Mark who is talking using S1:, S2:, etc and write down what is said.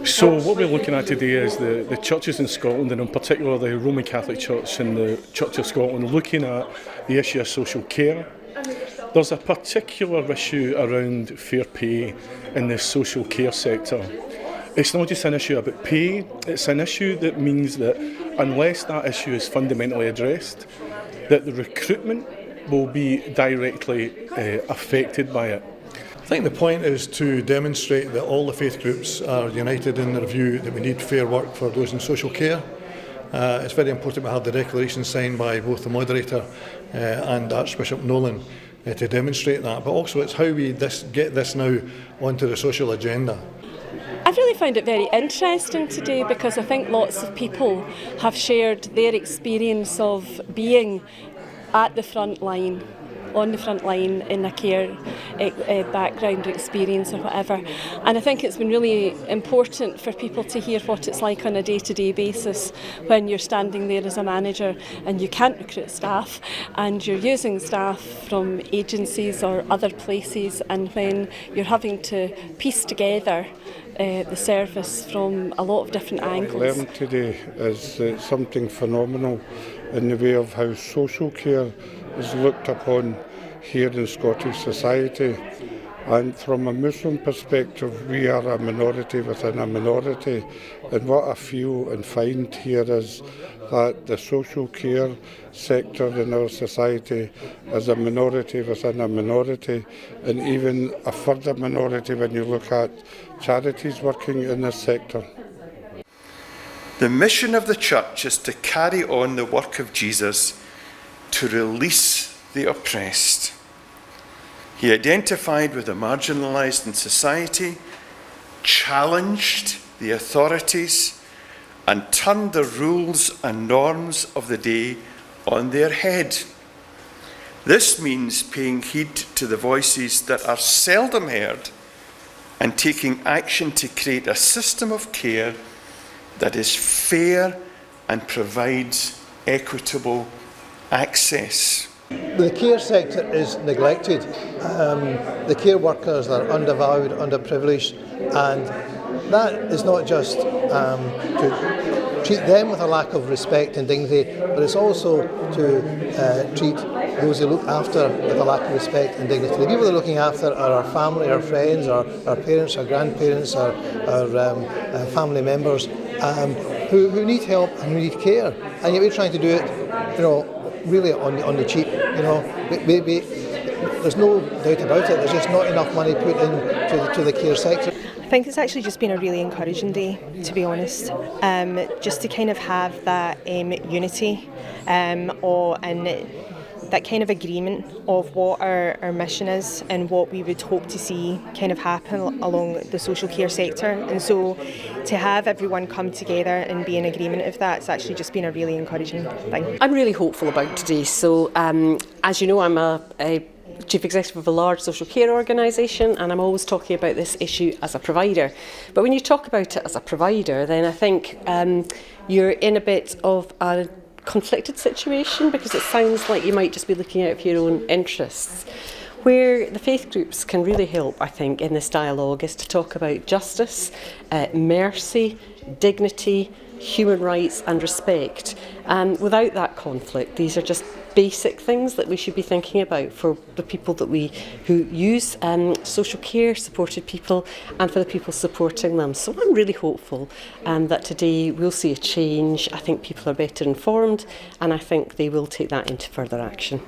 S1: So what we're looking at today is the churches in Scotland, and in particular the Roman Catholic Church and the Church of Scotland, looking at the issue of social care. There's a particular issue around fair pay in the social care sector. It's not just an issue about pay, it's an issue that means that unless that issue is fundamentally addressed, that the recruitment will be directly affected by it.
S2: I think the point is to demonstrate that all the faith groups are united in their view that we need fair work for those in social care. It's very important we have the declaration signed by both the moderator and Archbishop Nolan to demonstrate that, but also it's how we get this now onto the social agenda.
S3: I really found it very interesting today because I think lots of people have shared their experience of being at the front line, on the front line in a care background experience or whatever. And I think it's been really important for people to hear what it's like on a day-to-day basis when you're standing there as a manager and you can't recruit staff and you're using staff from agencies or other places, and when you're having to piece together the service from a lot of different angles.
S4: What I learned today is something phenomenal in the way of how social care is looked upon here in Scottish society. And from a Muslim perspective, we are a minority within a minority. And what I feel and find here is that the social care sector in our society is a minority within a minority, and even a further minority when you look at charities working in this sector.
S5: The mission of the Church is to carry on the work of Jesus to release the oppressed. He identified with the marginalised in society, challenged the authorities, and turned the rules and norms of the day on their head. This means paying heed to the voices that are seldom heard and taking action to create a system of care that is fair and provides equitable access.
S6: The care sector is neglected. The care workers are undervalued, underprivileged, and that is not just to treat them with a lack of respect and dignity, but it's also to treat those who look after with a lack of respect and dignity. The people they're looking after are our family, our friends, our parents, our grandparents, our family members who need help and who need care, and yet we're trying to do it, really on the cheap. There's no doubt about it. There's just not enough money put into the care sector.
S7: I think it's actually just been a really encouraging day, to be honest. Just to kind of have that unity and that kind of agreement of what our mission is and what we would hope to see kind of happen along the social care sector. And so to have everyone come together and be in agreement of that, it's actually just been a really encouraging thing.
S8: I'm really hopeful about today. So as you know, I'm a Chief Executive of a large social care organisation, and I'm always talking about this issue as a provider. But when you talk about it as a provider, then I think you're in a bit of a conflicted situation, because it sounds like you might just be looking out for your own interests. Where the faith groups can really help, I think, in this dialogue is to talk about justice, mercy, dignity, human rights and respect. And without that conflict, these are just basic things that we should be thinking about for the people who use social care, supported people, and for the people supporting them. So I'm really hopeful that today we'll see a change. I think people are better informed, and I think they will take that into further action.